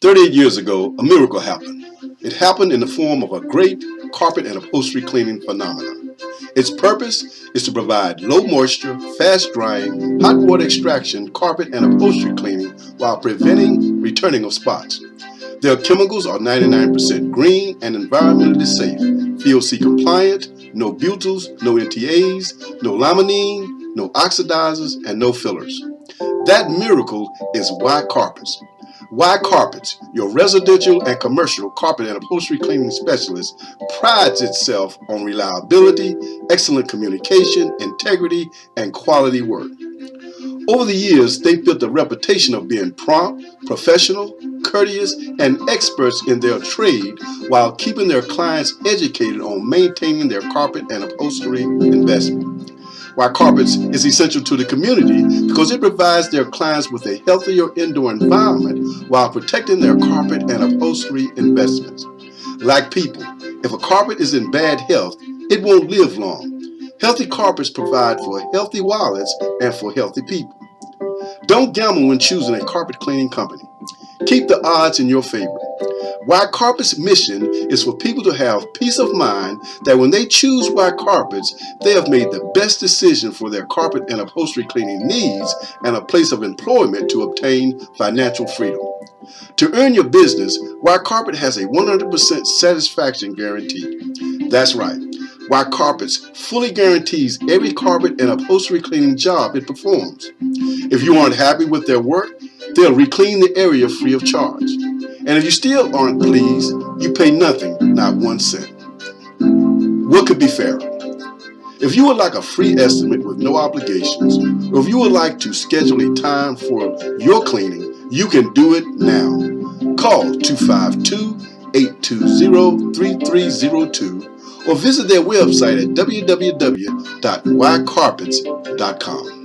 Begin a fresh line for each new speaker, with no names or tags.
38 years ago, a miracle happened. It happened in the form of a great carpet and upholstery cleaning phenomenon. Its purpose is to provide low moisture, fast drying, hot water extraction, carpet and upholstery cleaning while preventing returning of spots. Their chemicals are 99% green and environmentally safe, VOC compliant, no butyls, no NTAs, no laminine, no oxidizers, and no fillers. That miracle is Y Carpets. Y Carpets, your residential and commercial carpet and upholstery cleaning specialist, prides itself on reliability, excellent communication, integrity, and quality work. Over the years, they've built a reputation of being prompt, professional, courteous, and experts in their trade while keeping their clients educated on maintaining their carpet and upholstery investment. Y Carpets is essential to the community because it provides their clients with a healthier indoor environment while protecting their carpet and upholstery investments. Like people, if a carpet is in bad health, it won't live long. Healthy carpets provide for healthy wallets and for healthy people. Don't gamble when choosing a carpet cleaning company. Keep the odds in your favor. Y Carpets' mission is for people to have peace of mind that when they choose Y Carpets, they have made the best decision for their carpet and upholstery cleaning needs and a place of employment to obtain financial freedom. To earn your business, Y Carpet has a 100% satisfaction guarantee. That's right. Y Carpets fully guarantees every carpet and upholstery cleaning job it performs. If you aren't happy with their work, they'll re-clean the area free of charge. And if you still aren't pleased, you pay nothing, not 1 cent. What could be fairer? If you would like a free estimate with no obligations, or if you would like to schedule a time for your cleaning, you can do it now. Call 252-820-3302 or visit their website at www.ycarpets.com.